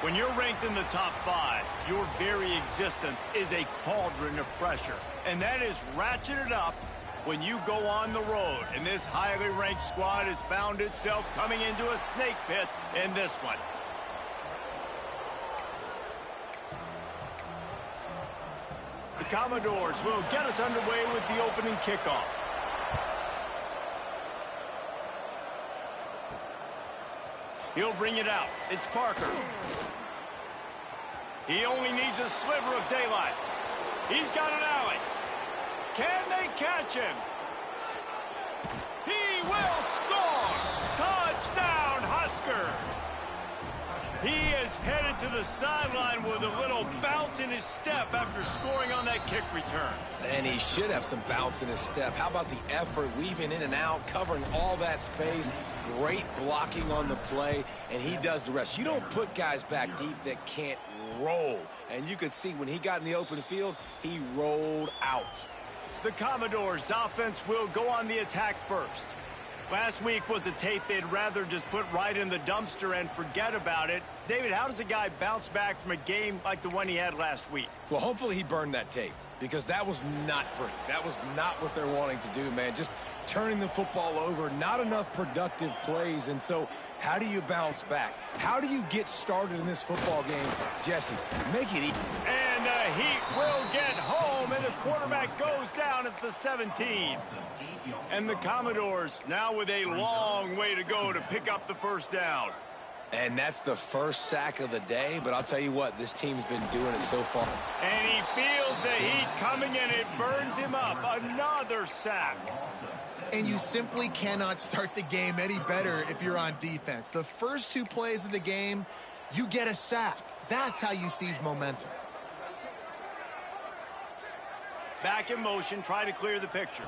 When you're ranked in the top 5, your very existence is a cauldron of pressure. And that is ratcheted up when you go on the road. And this highly ranked squad has found itself coming into a snake pit in this one. The Commodores will get us underway with the opening kickoff. He'll bring it out. It's Parker. He only needs a sliver of daylight. He's got an alley. Can they catch him? He will score! Touchdown, Huskers! He is headed to the sideline with a little bounce in his step after scoring on that kick return. And he should have some bounce in his step. How about the effort, weaving in and out, covering all that space, great blocking on the play, and he does the rest. You don't put guys back deep that can't roll. And you could see when he got in the open field, he rolled out. The Commodores' offense will go on the attack first. Last week was a tape they'd rather just put right in the dumpster and forget about it. David, how does a guy bounce back from a game like the one he had last week? Well, hopefully he burned that tape, because that was not pretty. That was not what they're wanting to do, man. Just turning the football over, not enough productive plays. And so how do you bounce back? How do you get started in this football game? Jesse, make it easy. And the Heat will get home, and the quarterback goes down at the 17. And the Commodores now with a long way to go to pick up the first down. And that's the first sack of the day, but I'll tell you what, this team's been doing it so far. And he feels the heat coming, and it burns him up. Another sack. And you simply cannot start the game any better if you're on defense. The first 2 plays of the game, you get a sack. That's how you seize momentum. Back in motion, try to clear the picture.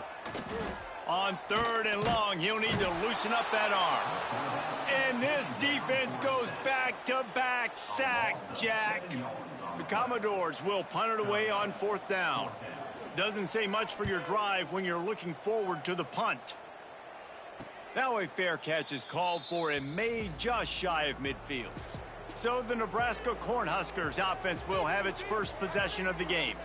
On 3rd and long, he'll need to loosen up that arm. And this defense goes back-to-back sack, Jack. The Commodores will punt it away on 4th down. Doesn't say much for your drive when you're looking forward to the punt. Now a fair catch is called for and made just shy of midfield. So the Nebraska Cornhuskers offense will have its first possession of the game.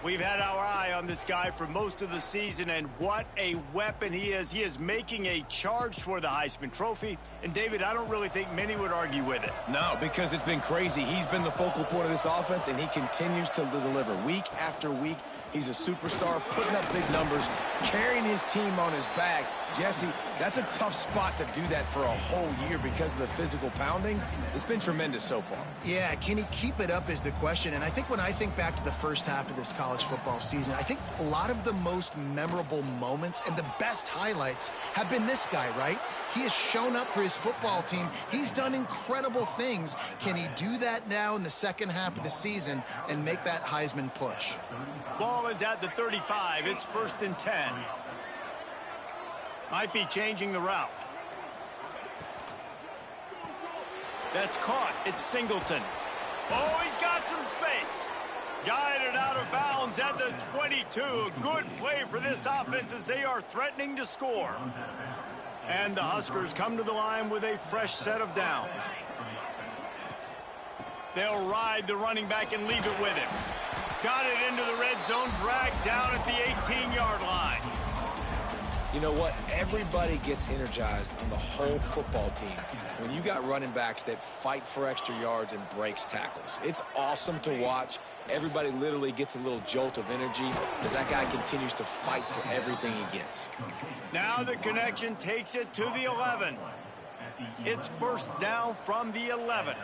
We've had our eye on this guy for most of the season, and what a weapon he is. He is making a charge for the Heisman Trophy. And, David, I don't really think many would argue with it. No, because it's been crazy. He's been the focal point of this offense, and he continues to deliver week after week. He's a superstar, putting up big numbers, carrying his team on his back. Jesse, that's a tough spot to do that for a whole year because of the physical pounding. It's been tremendous so far. Yeah, can he keep it up is the question. And I think when I think back to the first half of this college football season, I think a lot of the most memorable moments and the best highlights have been this guy, right? He has shown up for his football team. He's done incredible things. Can he do that now in the second half of the season and make that Heisman push? Ball is at the 35. It's 1st and 10. Might be changing the route. That's caught. It's Singleton. Oh, he's got some space. Guided out of bounds at the 22. A good play for this offense as they are threatening to score. And the Huskers come to the line with a fresh set of downs. They'll ride the running back and leave it with him. Got it into the red zone, dragged down at the 18-yard line. You know what? Everybody gets energized on the whole football team when you got running backs that fight for extra yards and breaks tackles. It's awesome to watch. Everybody literally gets a little jolt of energy as that guy continues to fight for everything he gets. Now the connection takes it to the 11. It's 1st down from the 11.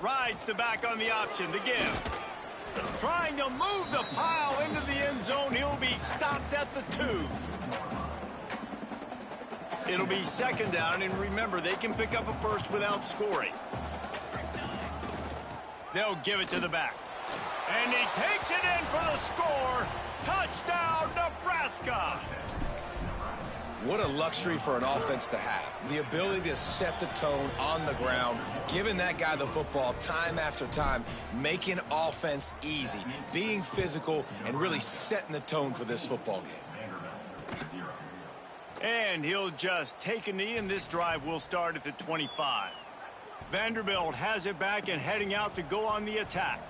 Rides the back on the option, the give. Trying to move the pile into the end zone. He'll be stopped at the 2. It'll be 2nd down, and remember, they can pick up a first without scoring. They'll give it to the back. And he takes it in for the score. Touchdown, Nebraska! What a luxury for an offense to have. The ability to set the tone on the ground, giving that guy the football time after time, making offense easy, being physical, and really setting the tone for this football game. And he'll just take a knee, and this drive will start at the 25. Vanderbilt has it back and heading out to go on the attack.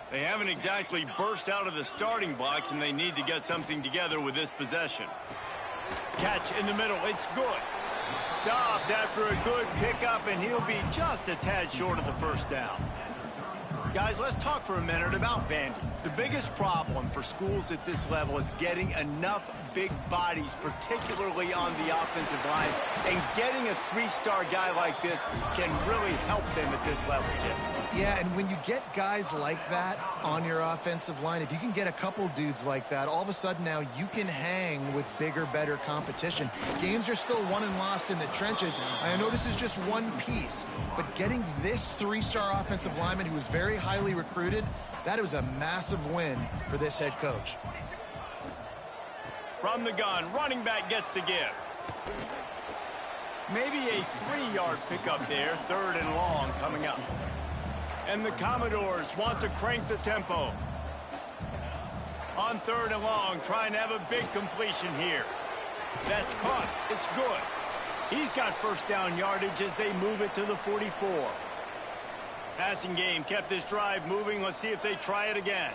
They haven't exactly burst out of the starting blocks, and they need to get something together with this possession. Catch in the middle. It's good. Stopped after a good pickup, and he'll be just a tad short of the first down. Guys, let's talk for a minute about Vandy. The biggest problem for schools at this level is getting enough big bodies, particularly on the offensive line, and getting a three-star guy like this can really help them at this level, Jesse. Yeah, and when you get guys like that on your offensive line, if you can get a couple dudes like that, all of a sudden now you can hang with bigger, better competition. Games are still won and lost in the trenches. I know this is just one piece, but getting this three-star offensive lineman who is very highly recruited, that was a massive win for this head coach. From the gun, running back gets to give. Maybe a 3-yard pickup there, 3rd and long coming up. And the Commodores want to crank the tempo. On 3rd and long, trying to have a big completion here. That's caught. It's good. He's got first down yardage as they move it to the 44. Passing game kept this drive moving. Let's see if they try it again.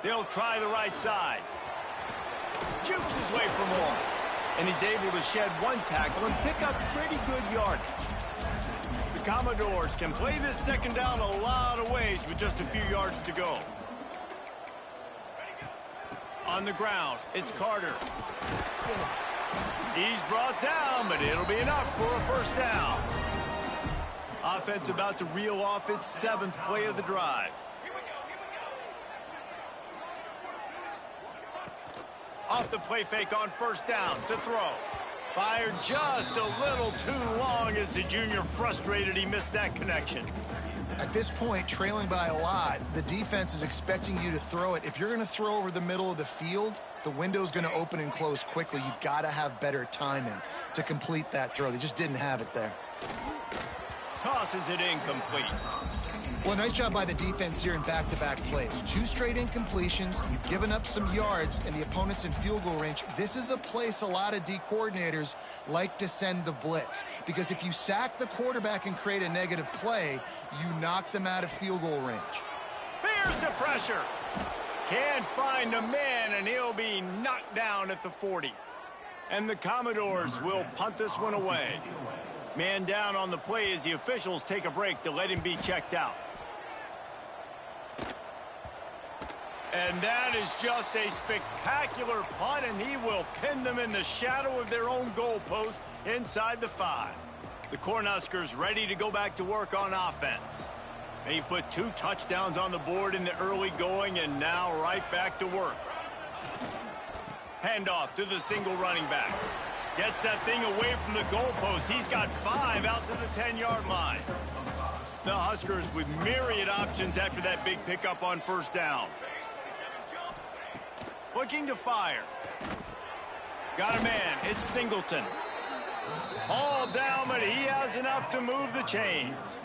They'll try the right side. Jukes his way for more. And he's able to shed one tackle and pick up pretty good yardage. The Commodores can play this second down a lot of ways with just a few yards to go. On the ground, it's Carter. He's brought down, but it'll be enough for a first down. Offense about to reel off its 7th play of the drive. Off the play fake on first down to throw. Fired just a little too long as the junior frustrated he missed that connection. At this point, trailing by a lot, the defense is expecting you to throw it. If you're going to throw over the middle of the field, the window's going to open and close quickly. You got to have better timing to complete that throw. They just didn't have it there. Tosses it incomplete. Well, nice job by the defense here in back-to-back plays. 2 straight incompletions. You've given up some yards, and the opponent's in field goal range. This is a place a lot of D coordinators like to send the blitz, because if you sack the quarterback and create a negative play, you knock them out of field goal range. Here's the pressure. Can't find a man, and he'll be knocked down at the 40. And the Commodores will punt this one away. Man down on the play as the officials take a break to let him be checked out. And that is just a spectacular punt, and he will pin them in the shadow of their own goalpost inside the 5. The Cornhuskers ready to go back to work on offense. They put 2 touchdowns on the board in the early going, and now right back to work. Handoff to the single running back. Gets that thing away from the goalpost. He's got 5 out to the 10-yard line. The Huskers with myriad options after that big pickup on first down. Looking to fire. Got a man. It's Singleton. All down, but he has enough to move the chains.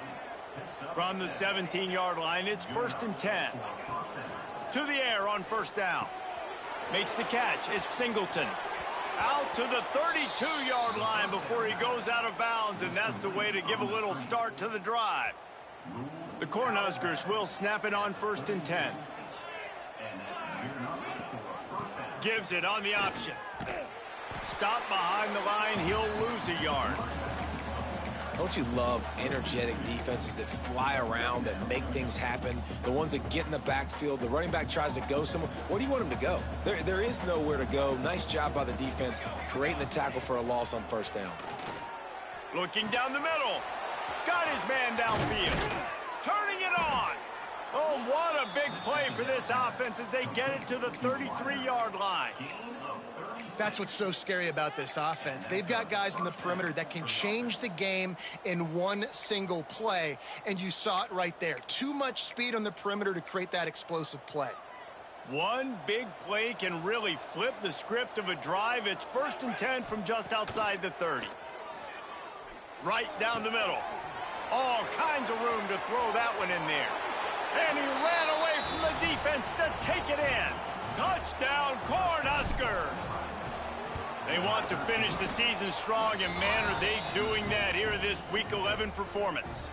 From the 17-yard line, it's 1st and 10. To the air on first down. Makes the catch. It's Singleton. Out to the 32-yard line before he goes out of bounds, and that's the way to give a little start to the drive. The Cornhuskers will snap it on 1st and 10. Gives it on the option. Stop behind the line. He'll lose a yard. Don't you love energetic defenses that fly around, that make things happen? The ones that get in the backfield, the running back tries to go somewhere. Where do you want him to go? There is nowhere to go. Nice job by the defense, creating the tackle for a loss on first down. Looking down the middle. Got his man downfield. Turning it on. Oh, what a big play for this offense as they get it to the 33-yard line. That's what's so scary about this offense. They've got guys in the perimeter that can change the game in one single play, and you saw it right there. Too much speed on the perimeter to create that explosive play. One big play can really flip the script of a drive. It's 1st and 10 from just outside the 30. Right down the middle. All kinds of room to throw that one in there. And he ran away from the defense to take it in. Touchdown, Cornhuskers! They want to finish the season strong, and man, are they doing that here in this Week 11 performance.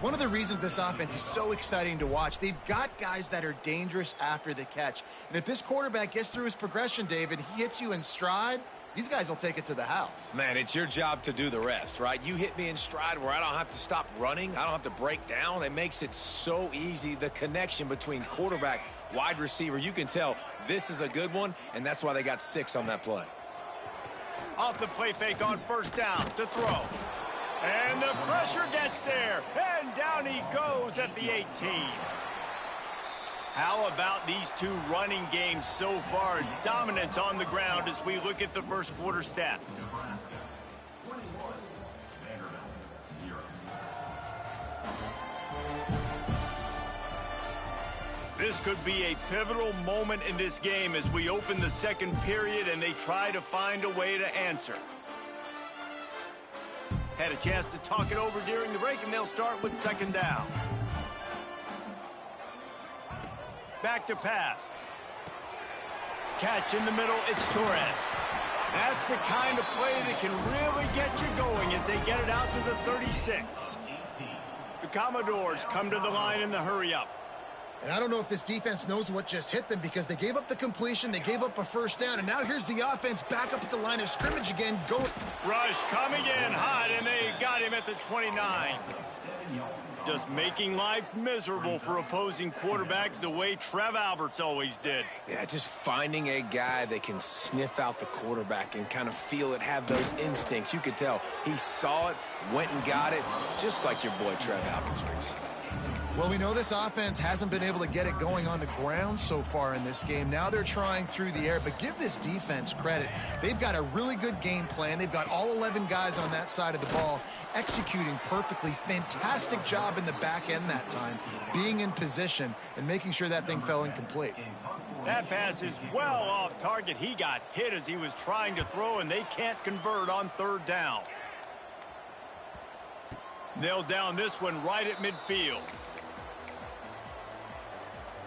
One of the reasons this offense is so exciting to watch, they've got guys that are dangerous after the catch. And if this quarterback gets through his progression, David, he hits you in stride, these guys will take it to the house. Man, it's your job to do the rest, right? You hit me in stride where I don't have to stop running. I don't have to break down. It makes it so easy. The connection between quarterback, wide receiver, you can tell this is a good one, and that's why they got 6 on that play. Off the play fake on first down to throw. And the pressure gets there, and down he goes at the 18. How about these two running games so far? Dominance on the ground as we look at the first quarter stats. This could be a pivotal moment in this game as we open the second period and they try to find a way to answer. Had a chance to talk it over during the break, and they'll start with second down. Back to pass. Catch in the middle, it's Torres. That's the kind of play that can really get you going as they get it out to the 36. The Commodores come to the line in the hurry-up. And I don't know if this defense knows what just hit them because they gave up the completion, they gave up a first down, and now here's the offense back up at the line of scrimmage again. Rush coming in hot, and they got him at the 29. Just making life miserable for opposing quarterbacks the way Trev Alberts always did. Yeah, just finding a guy that can sniff out the quarterback and kind of feel it, have those instincts. You could tell he saw it, went and got it, just like your boy Trev Alberts, Reese. Well, we know this offense hasn't been able to get it going on the ground so far in this game. Now they're trying through the air, but give this defense credit. They've got a really good game plan. They've got all 11 guys on that side of the ball executing perfectly. Fantastic job in the back end that time, being in position and making sure that thing fell incomplete. That pass is well off target. He got hit as he was trying to throw, and they can't convert on third down. They'll down this one right at midfield.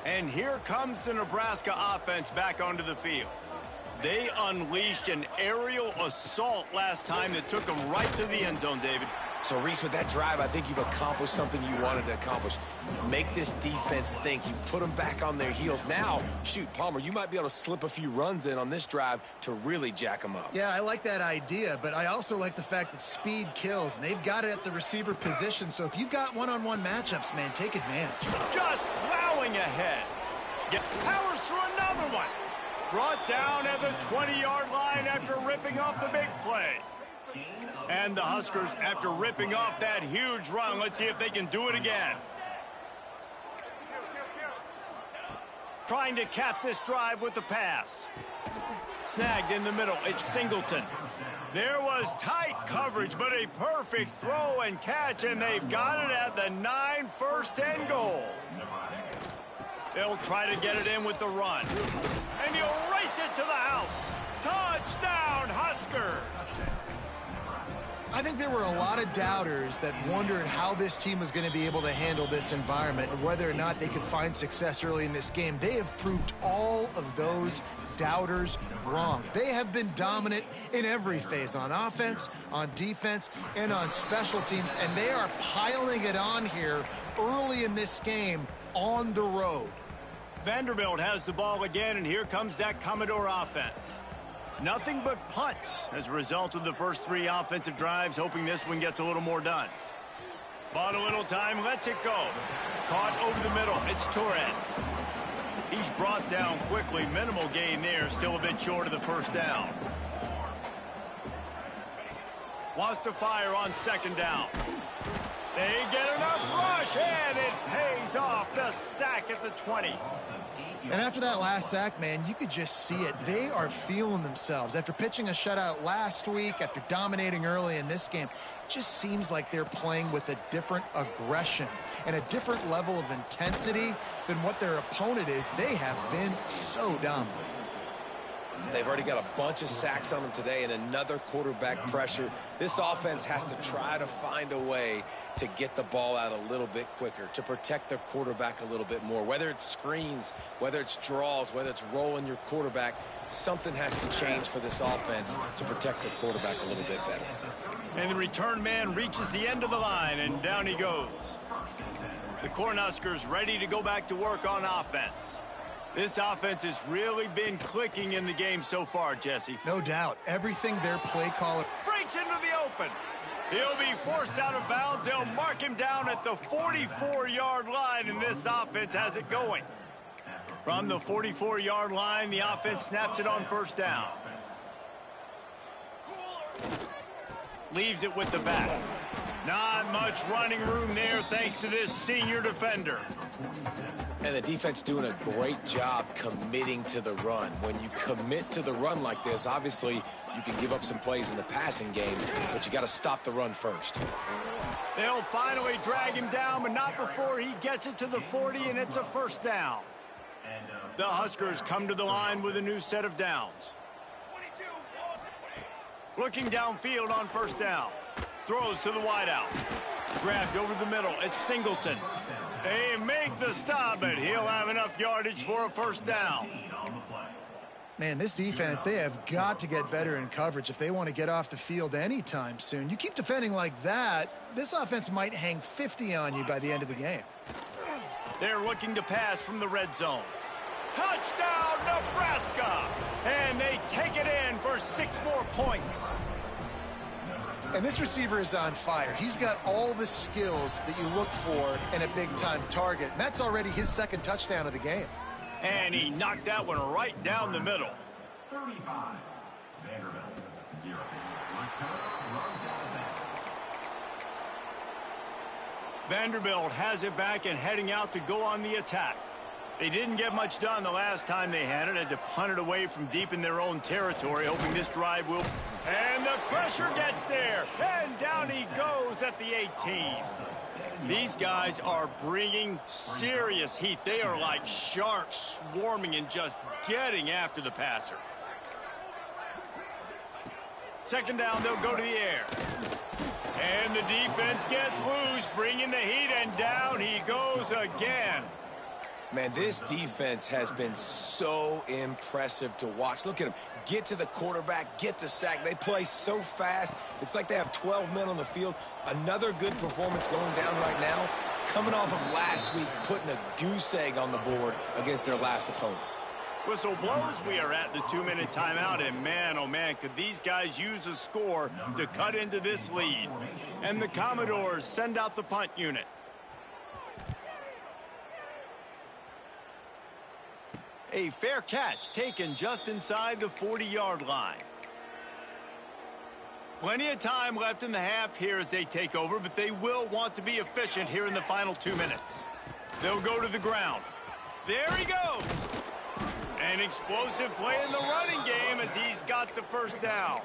And here comes the Nebraska offense back onto the field. They unleashed an aerial assault last time that took them right to the end zone, David. So, Reese, with that drive, I think you've accomplished something you wanted to accomplish. Make this defense think. You put them back on their heels. Now, shoot, Palmer, you might be able to slip a few runs in on this drive to really jack them up. Yeah, I like that idea, but I also like the fact that speed kills, and they've got it at the receiver position. So if you've got one-on-one matchups, man, take advantage. Just plowing ahead. Get powers through another one. Brought down at the 20-yard line after ripping off the big play. And the Huskers, after ripping off that huge run, let's see if they can do it again. Trying to cap this drive with the pass. Snagged in the middle, it's Singleton. There was tight coverage, but a perfect throw and catch, and they've got it at the 9, first and goal. They'll try to get it in with the run. And he'll race it to the house. Touchdown, Huskers! I think there were a lot of doubters that wondered how this team was going to be able to handle this environment and whether or not they could find success early in this game. They have proved all of those doubters wrong. They have been dominant in every phase, on offense, on defense, and on special teams, and they are piling it on here early in this game on the road. Vanderbilt has the ball again, and here comes that Commodore offense. Nothing but punts as a result of the first 3 offensive drives, hoping this one gets a little more done. Bought a little time, lets it go. Caught over the middle, it's Torres. He's brought down quickly, minimal gain there, still a bit short of the first down. Wants to fire on second down. They get enough rush, and it pays off. The sack at the 20. And after that last sack, man, you could just see it. They are feeling themselves. After pitching a shutout last week, after dominating early in this game, it just seems like they're playing with a different aggression and a different level of intensity than what their opponent is. They have been so dominant. They've already got a bunch of sacks on them today and another quarterback pressure. This offense has to try to find a way to get the ball out a little bit quicker, to protect their quarterback a little bit more. Whether it's screens, whether it's draws, whether it's rolling your quarterback, something has to change for this offense to protect their quarterback a little bit better. And the return man reaches the end of the line, and down he goes. The Cornhuskers ready to go back to work on offense. This offense has really been clicking in the game so far, Jesse. No doubt. Everything their play caller Breaks into the open. He'll be forced out of bounds. They'll mark him down at the 44-yard line, and this offense has it going. From the 44-yard line, the offense snaps it on first down. Leaves it with the back. Not much running room there thanks to this senior defender. And the defense doing a great job committing to the run. When you commit to the run like this, obviously you can give up some plays in the passing game, but you got to stop the run first. They'll finally drag him down, but not before he gets it to the 40, and it's a first down. The Huskers come to the line with a new set of downs. Looking downfield on first down. Throws to the wideout. Grabbed over the middle. It's Singleton. They make the stop, but he'll have enough yardage for a first down. Man, this defense, they have got to get better in coverage if they want to get off the field anytime soon. You keep defending like that, this offense might hang 50 on you by the end of the game. They're looking to pass from the red zone. Touchdown, Nebraska! And they take it in for 6 more points. And this receiver is on fire. He's got all the skills that you look for in a big-time target. And that's already his second touchdown of the game. And he knocked that one right down the middle. 35, Vanderbilt, 0. Vanderbilt has it back and heading out to go on the attack. They didn't get much done the last time they had it. Had to punt it away from deep in their own territory, hoping this drive will... And the pressure gets there, and down he goes at the 18. These guys are bringing serious heat. They are like sharks swarming and just getting after the passer. Second down, they'll go to the air. And the defense gets loose, bringing the heat, and down he goes again. Man, this defense has been so impressive to watch. Look at them. Get to the quarterback, get the sack. They play so fast. It's like they have 12 men on the field. Another good performance going down right now. Coming off of last week, putting a goose egg on the board against their last opponent. Whistle blows. We are at the 2-minute timeout, and man, oh man, could these guys use a score to cut into this lead. And the Commodores send out the punt unit. A fair catch taken just inside the 40-yard line. Plenty of time left in the half here as they take over, but they will want to be efficient here in the final 2 minutes. They'll go to the ground. There he goes. An explosive play in the running game as he's got the first down.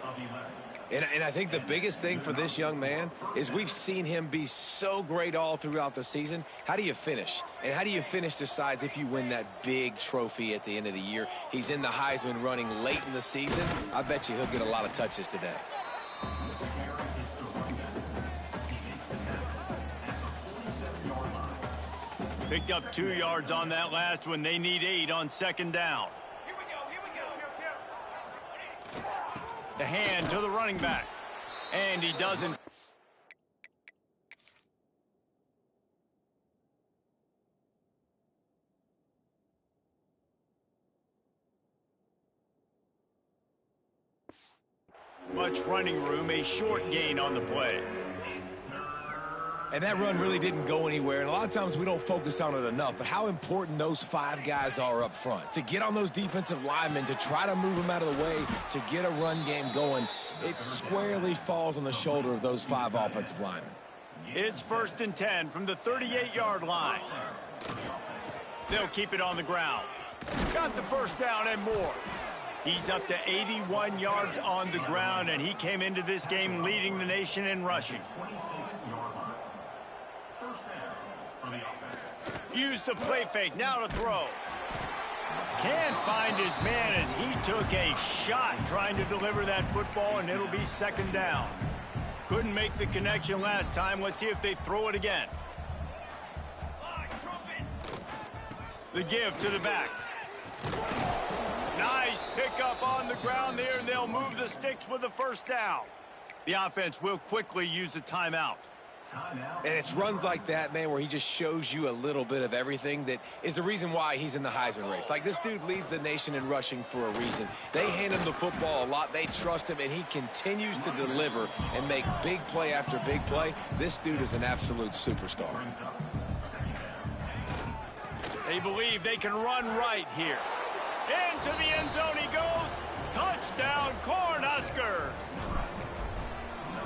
And I think the biggest thing for this young man is we've seen him be so great all throughout the season. How do you finish? And how do you finish decides if you win that big trophy at the end of the year. He's in the Heisman running late in the season. I bet you he'll get a lot of touches today. Picked up 2 yards on that last one. They need 8 on second down. The hand to the running back. And he doesn't. Much running room, a short gain on the play. And that run really didn't go anywhere, and a lot of times we don't focus on it enough, but how important those 5 guys are up front. To get on those defensive linemen, to try to move them out of the way, to get a run game going, it squarely falls on the shoulder of those 5 offensive linemen. It's 1st and 10 from the 38-yard line. They'll keep it on the ground. Got the first down and more. He's up to 81 yards on the ground, and he came into this game leading the nation in rushing. Use the play fake, now to throw. Can't find his man as he took a shot trying to deliver that football, and it'll be second down. Couldn't make the connection last time. Let's see if they throw it again. The give to the back. Nice pickup on the ground there, and they'll move the sticks with the first down. The offense will quickly use a timeout. And it's runs like that, man, where he just shows you a little bit of everything that is the reason why he's in the Heisman race. Like, this dude leads the nation in rushing for a reason. They hand him the football a lot. They trust him, and he continues to deliver and make big play after big play. This dude is an absolute superstar. They believe they can run right here. Into the end zone he goes. Touchdown, Cornhuskers.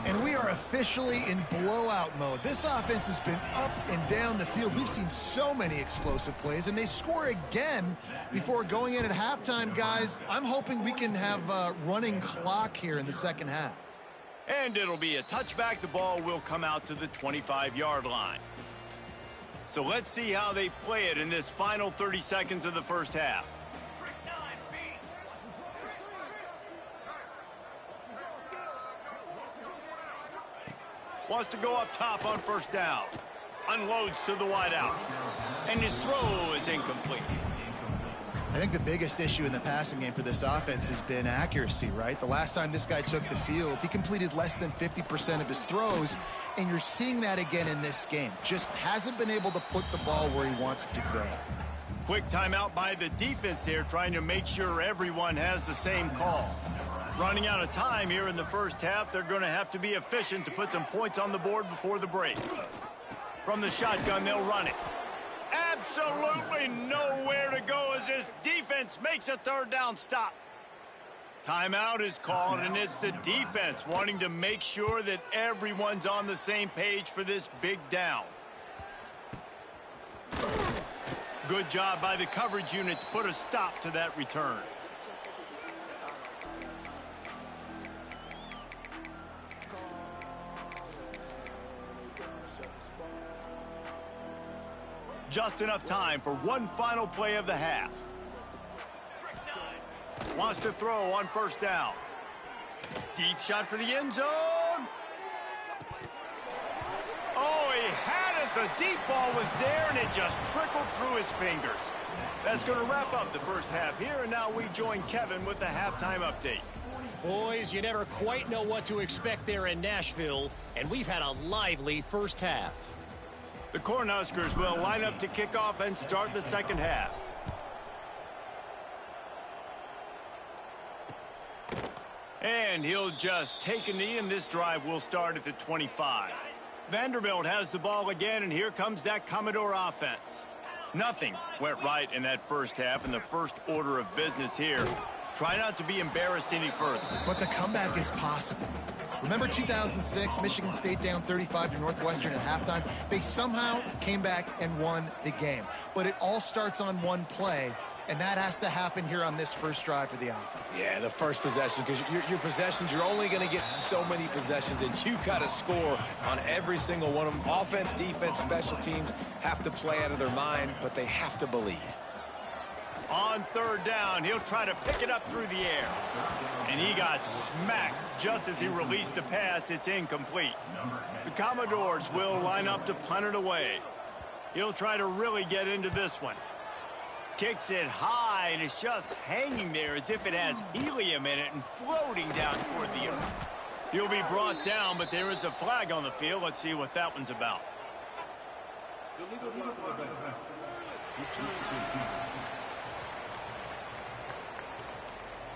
And we are officially in blowout mode. This offense has been up and down the field. We've seen so many explosive plays, and they score again before going in at halftime, guys. I'm hoping we can have a running clock here in the second half. And it'll be a touchback. The ball will come out to the 25-yard line. So let's see how they play it in this final 30 seconds of the first half. Wants to go up top on first down. Unloads to the wideout. And his throw is incomplete. I think the biggest issue in the passing game for this offense has been accuracy, right? The last time this guy took the field, he completed less than 50% of his throws, and you're seeing that again in this game. Just hasn't been able to put the ball where he wants it to go. Quick timeout by the defense there, trying to make sure everyone has the same call. Running out of time here in the first half, they're going to have to be efficient to put some points on the board before the break. From the shotgun, they'll run it. Absolutely nowhere to go as this defense makes a third down stop. Timeout is called, and it's the defense wanting to make sure that everyone's on the same page for this big down. Good job by the coverage unit to put a stop to that return. Just enough time for one final play of the half. Wants to throw on first down. Deep shot for the end zone. Oh, he had it. The deep ball was there, and it just trickled through his fingers. That's going to wrap up the first half here, and now we join Kevin with the halftime update. Boys, you never quite know what to expect there in Nashville, and we've had a lively first half. The Cornhuskers will line up to kick off and start the second half. And he'll just take a knee, and this drive will start at the 25. Vanderbilt has the ball again, and here comes that Commodore offense. Nothing went right in that first half, and the first order of business here. Try not to be embarrassed any further. But the comeback is possible. Remember 2006, Michigan State down 35 to Northwestern at halftime? They somehow came back and won the game. But it all starts on one play, and that has to happen here on this first drive for the offense. Yeah, the first possession, because your possessions, you're only going to get so many possessions, and you got to score on every single one of them. Offense, defense, special teams have to play out of their mind, but they have to believe. On third down, he'll try to pick it up through the air. And he got smacked just as he released the pass. It's incomplete. The Commodores will line up to punt it away. He'll try to really get into this one. Kicks it high, and it's just hanging there as if it has helium in it and floating down toward the earth. He'll be brought down, but there is a flag on the field. Let's see what that one's about.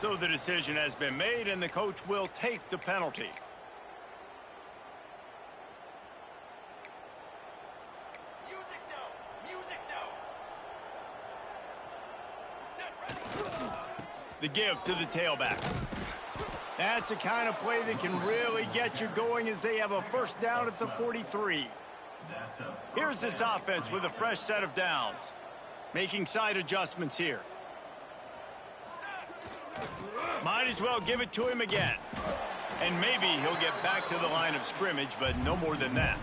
So the decision has been made, and the coach will take the penalty. The give to the tailback. That's the kind of play that can really get you going as they have a first down at the 43. Here's this offense with a fresh set of downs. Making side adjustments here. Might as well give it to him again. And maybe he'll get back to the line of scrimmage, but no more than that.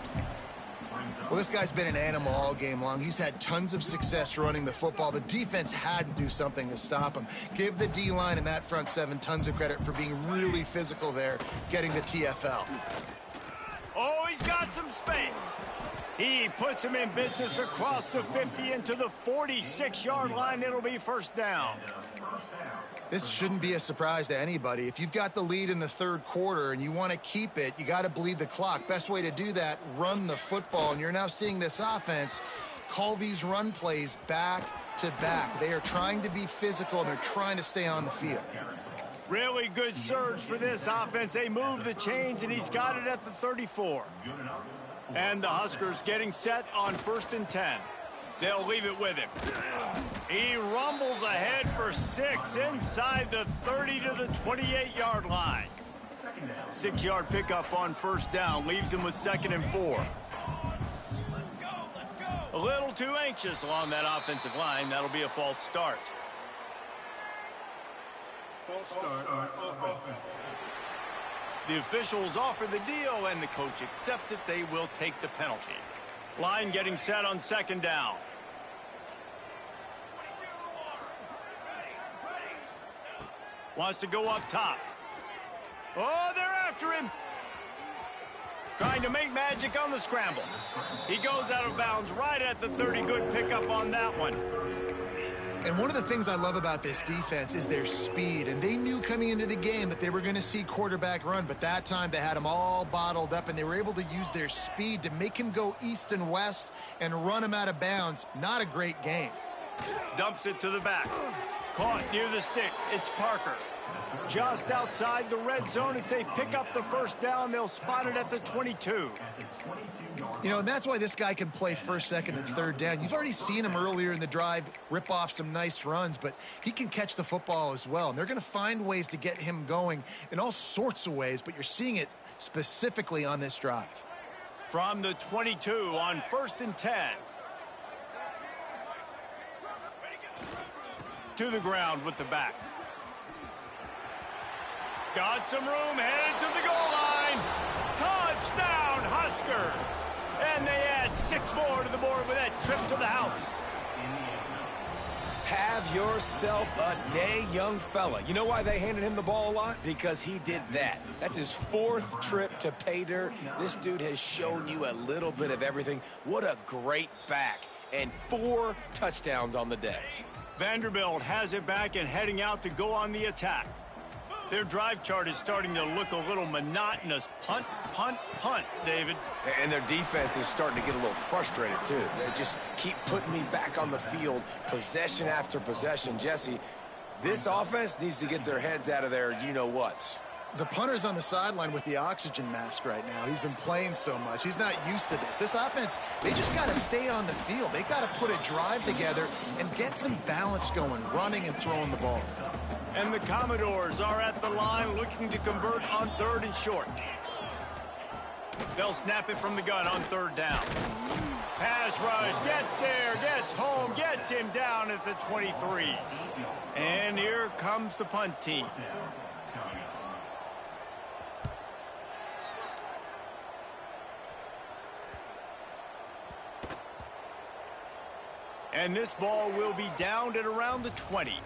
Well, this guy's been an animal all game long. He's had tons of success running the football. The defense had to do something to stop him. Give the D-line and that front seven tons of credit for being really physical there, getting the TFL. Oh, he's got some space. He puts him in business across the 50 into the 46-yard line. It'll be first down. This shouldn't be a surprise to anybody. If you've got the lead in the third quarter and you want to keep it, you got to bleed the clock. Best way to do that, run the football. And you're now seeing this offense call these run plays back to back. They are trying to be physical, and they're trying to stay on the field. Really good surge for this offense. They move the chains, and he's got it at the 34. And the Huskers getting set on 1st and 10. They'll leave it with him. He rumbles ahead for 6 inside the 30 to the 28-yard line. 6-yard pickup on first down leaves him with 2nd and 4. A little too anxious along that offensive line. That'll be a false start. False start on offense. The officials offer the deal, and the coach accepts it. They will take the penalty. Line getting set on 2nd down. Wants to go up top. Oh, they're after him. Trying to make magic on the scramble. He goes out of bounds right at the 30. Good pickup on that one. And one of the things I love about this defense is their speed. And they knew coming into the game that they were going to see quarterback run, but that time they had him all bottled up, and they were able to use their speed to make him go east and west and run him out of bounds. Not a great game. Dumps it to the back. Caught near the sticks. It's Parker. Just outside the red zone as they pick up the first down. They'll spot it at the 22. You know, and that's why this guy can play 1st, 2nd, and 3rd down. You've already seen him earlier in the drive rip off some nice runs, but he can catch the football as well. And they're going to find ways to get him going in all sorts of ways, but you're seeing it specifically on this drive. From the 22 on 1st and 10. To the ground with the back. Got some room, headed to the goal line. Touchdown, Huskers. And they add 6 more to the board with that trip to the house. Have yourself a day, young fella. You know why they handed him the ball a lot? Because he did that. That's his 4th trip to pay dirt. This dude has shown you a little bit of everything. What a great back. And 4 touchdowns on the day. Vanderbilt has it back and heading out to go on the attack. Their drive chart is starting to look a little monotonous. Punt, punt, punt, David. And their defense is starting to get a little frustrated, too. They just keep putting me back on the field, possession after possession. Jesse, this offense needs to get their heads out of their you-know-whats. The punter's on the sideline with the oxygen mask right now. He's been playing so much. He's not used to this. This offense, they just got to stay on the field. They got to put a drive together and get some balance going, running and throwing the ball. And the Commodores are at the line looking to convert on 3rd and short. They'll snap it from the gun on 3rd down. Pass rush, gets there, gets home, gets him down at the 23. And here comes the punt team. And this ball will be downed at around the 20.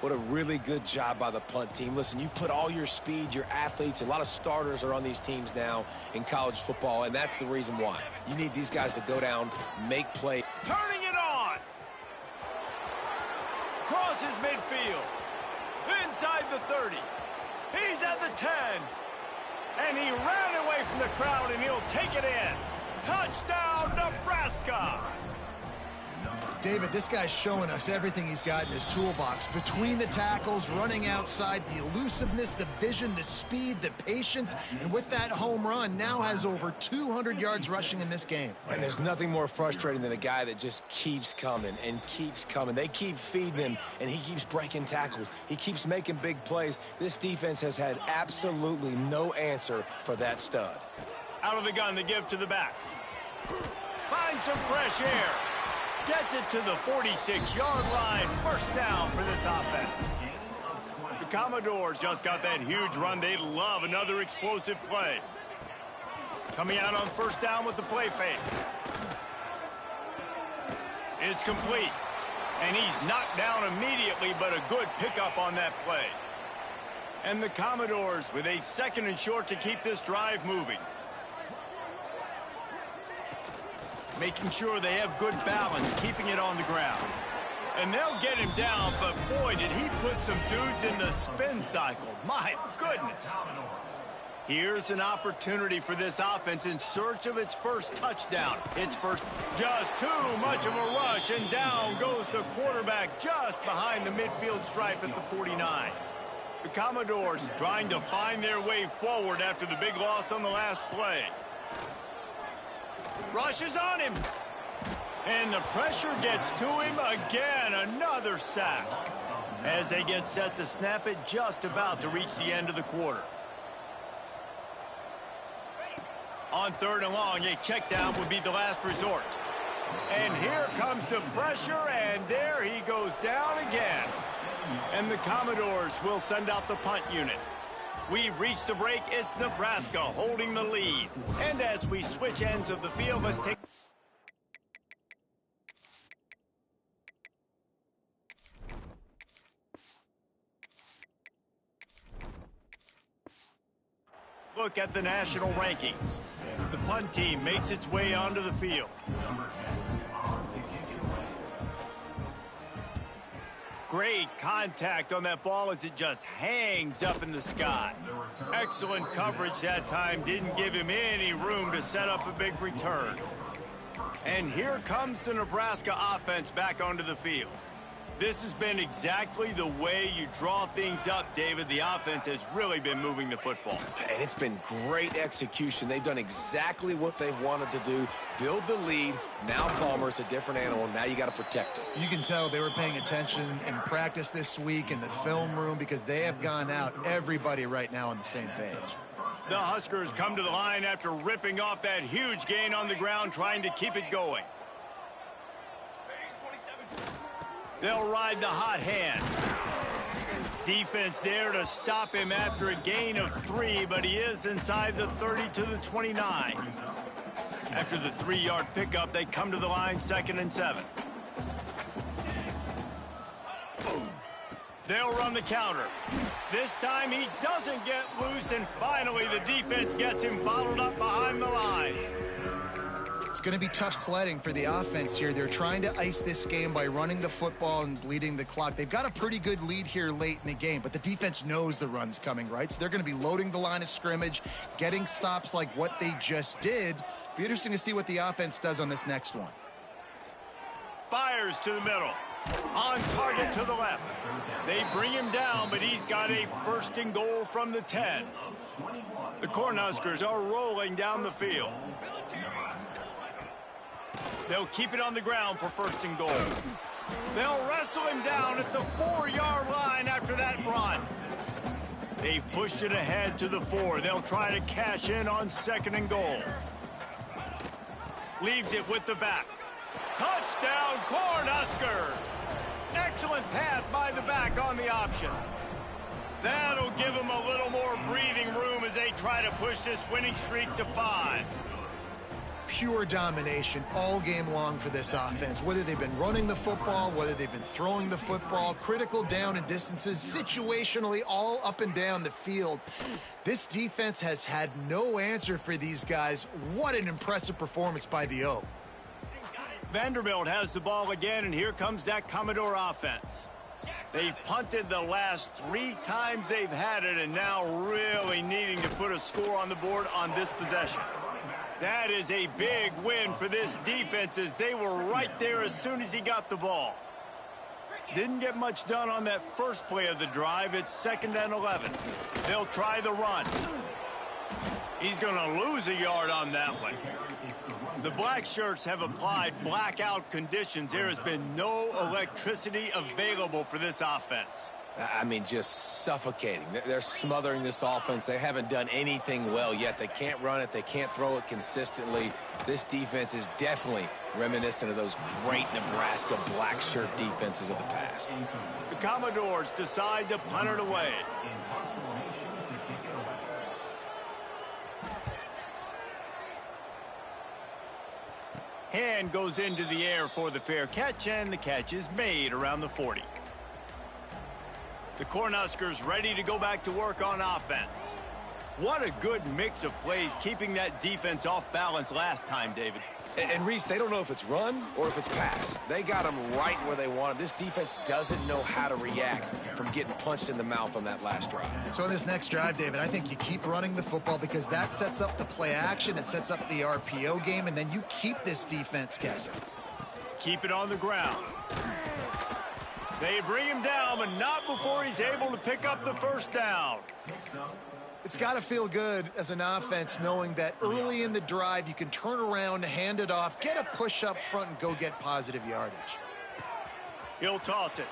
What a really good job by the punt team. Listen, you put all your speed, your athletes, a lot of starters are on these teams now in college football, and that's the reason why. You need these guys to go down, make plays. Turning it on. Crosses midfield. Inside the 30. He's at the 10. And he ran away from the crowd, and he'll take it in. Touchdown, Nebraska. David, this guy's showing us everything he's got in his toolbox. Between the tackles, running outside, the elusiveness, the vision, the speed, the patience, and with that home run, now has over 200 yards rushing in this game. And there's nothing more frustrating than a guy that just keeps coming and keeps coming. They keep feeding him, and he keeps breaking tackles. He keeps making big plays. This defense has had absolutely no answer for that stud. Out of the gun to give to the back. Find some fresh air. Gets it to the 46-yard line. First down for this offense. The Commodores just got that huge run. They love another explosive play. Coming out on 1st down with the play fake. It's complete. And he's knocked down immediately, but a good pickup on that play. And the Commodores with a 2nd and short to keep this drive moving. Making sure they have good balance, keeping it on the ground. And they'll get him down, but boy, did he put some dudes in the spin cycle. My goodness. Here's an opportunity for this offense in search of its first touchdown. Its first, just too much of a rush, and down goes the quarterback just behind the midfield stripe at the 49. The Commodores trying to find their way forward after the big loss on the last play. Rushes on him. And the pressure gets to him again. Another sack. As they get set to snap it, just about to reach the end of the quarter. On 3rd and long, a check down would be the last resort. And here comes the pressure, and there he goes down again. And the Commodores will send out the punt unit. We've reached the break. It's Nebraska holding the lead. And as we switch ends of the field, let's take a look at the national rankings. The punt team makes its way onto the field. Great contact on that ball as it just hangs up in the sky. Excellent coverage that time. Didn't give him any room to set up a big return. And here comes the Nebraska offense back onto the field. This has been exactly the way you draw things up, David. The offense has really been moving the football. And it's been great execution. They've done exactly what they've wanted to do. Build the lead. Now Palmer's a different animal. Now you got to protect it. You can tell they were paying attention in practice this week in the film room because they have gone out, everybody right now on the same page. The Huskers come to the line after ripping off that huge gain on the ground, trying to keep it going. They'll ride the hot hand. Defense there to stop him after a gain of 3, but he is inside the 30 to the 29. After the 3-yard pickup, they come to the line 2nd and 7. They'll run the counter. This time he doesn't get loose, and finally the defense gets him bottled up behind the line. It's going to be tough sledding for the offense here. They're trying to ice this game by running the football and bleeding the clock. They've got a pretty good lead here late in the game, but the defense knows the run's coming, right? So they're going to be loading the line of scrimmage, getting stops like what they just did. Be interesting to see what the offense does on this next one. Fires to the middle. On target to the left. They bring him down, but he's got a 1st and goal from the 10. The Cornhuskers are rolling down the field. They'll keep it on the ground for 1st and goal. They'll wrestle him down at the 4-yard line after that run. They've pushed it ahead to the 4. They'll try to cash in on 2nd and goal. Leaves it with the back. Touchdown, Cornhuskers! Excellent pass by the back on the option. That'll give them a little more breathing room as they try to push this winning streak to 5. Pure domination all game long for this offense. Whether they've been running the football, whether they've been throwing the football, critical down and distances, situationally all up and down the field. This defense has had no answer for these guys. What an impressive performance by the O. Vanderbilt has the ball again, and here comes that Commodore offense. They've punted the last 3 times they've had it, and now really needing to put a score on the board on this possession. That is a big win for this defense as they were right there as soon as he got the ball. Didn't get much done on that first play of the drive. It's 2nd and 11. They'll try the run. He's going to lose a yard on that one. The black shirts have applied blackout conditions. There has been no electricity available for this offense. I mean, just suffocating. They're smothering this offense. They haven't done anything well yet. They can't run it. They can't throw it consistently. This defense is definitely reminiscent of those great Nebraska black shirt defenses of the past. The Commodores decide to punt it away. Hand goes into the air for the fair catch, and the catch is made around the 40. The Cornhuskers ready to go back to work on offense. What a good mix of plays, keeping that defense off balance last time, David. And Reese, they don't know if it's run or if it's pass. They got them right where they want them. This defense doesn't know how to react from getting punched in the mouth on that last drive. So in this next drive, David, I think you keep running the football because that sets up the play action, it sets up the RPO game, and then you keep this defense guessing. Keep it on the ground. They bring him down, but not before he's able to pick up the first down. It's got to feel good as an offense knowing that early in the drive you can turn around, hand it off, get a push up front, and go get positive yardage. He'll toss it.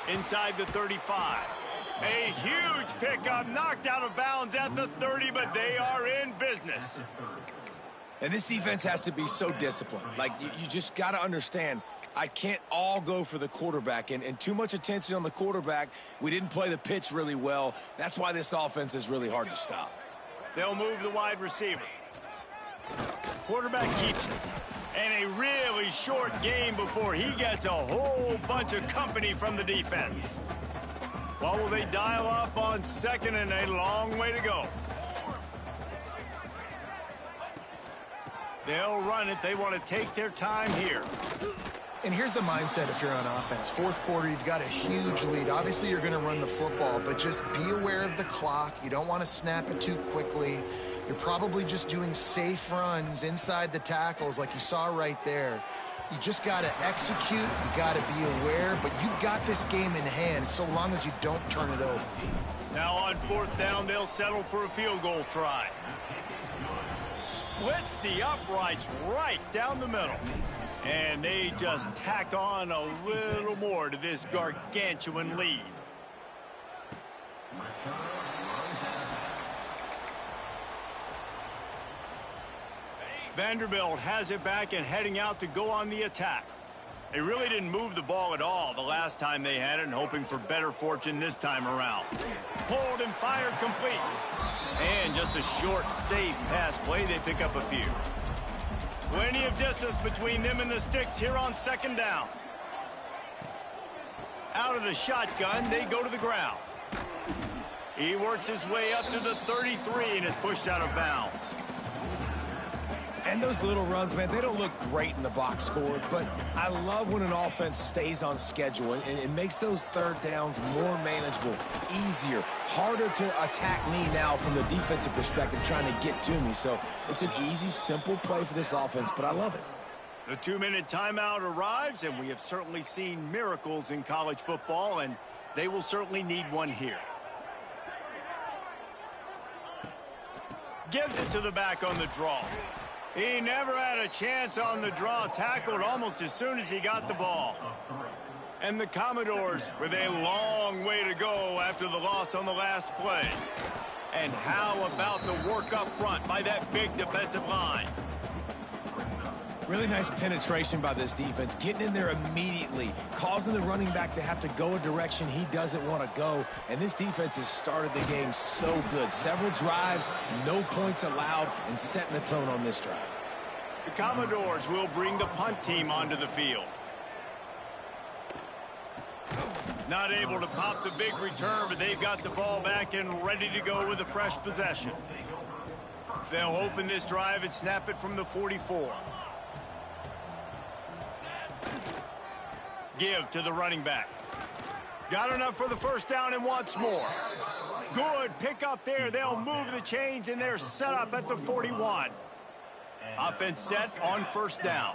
Inside the 35. A huge pickup, knocked out of bounds at the 30, but they are in business. And this defense has to be so disciplined. Like, you just got to understand, I can't all go for the quarterback, and too much attention on the quarterback. We didn't play the pitch really well. That's why this offense is really hard to stop. They'll move the wide receiver. Quarterback keeps it. And a really short game before he gets a whole bunch of company from the defense. What will they dial up on second, and a long way to go? They'll run it. They want to take their time here. And here's the mindset if you're on offense. Fourth quarter, you've got a huge lead. Obviously, you're going to run the football, but just be aware of the clock. You don't want to snap it too quickly. You're probably just doing safe runs inside the tackles like you saw right there. You just got to execute. You got to be aware, but you've got this game in hand so long as you don't turn it over. Now on fourth down, they'll settle for a field goal try. Splits the uprights right down the middle. And they just tack on a little more to this gargantuan lead. Vanderbilt has it back and heading out to go on the attack. They really didn't move the ball at all the last time they had it, and hoping for better fortune this time around. Pulled and fired complete. And just a short, safe pass play. They pick up a few. Plenty of distance between them and the sticks here on second down. Out of the shotgun, they go to the ground. He works his way up to the 33 and is pushed out of bounds. And those little runs, man, they don't look great in the box score, but I love when an offense stays on schedule, and it makes those third downs more manageable, easier, harder to attack me now from the defensive perspective trying to get to me. So it's an easy, simple play for this offense, but I love it. The 2-minute timeout arrives, and we have certainly seen miracles in college football, and they will certainly need one here. Gives it to the back on the draw. He never had a chance on the draw, tackled almost as soon as he got the ball. And the Commodores with a long way to go after the loss on the last play. And how about the work up front by that big defensive line? Really nice penetration by this defense, getting in there immediately, causing the running back to have to go a direction he doesn't want to go. And this defense has started the game so good. Several drives, no points allowed, and setting the tone on this drive. The Commodores will bring the punt team onto the field. Not able to pop the big return, but they've got the ball back and ready to go with a fresh possession. They'll open this drive and snap it from the 44. Give to the running back. Got enough for the first down and wants more. Good pick up there. They'll move the chains, and they're set up at the 41. Offense set on first down.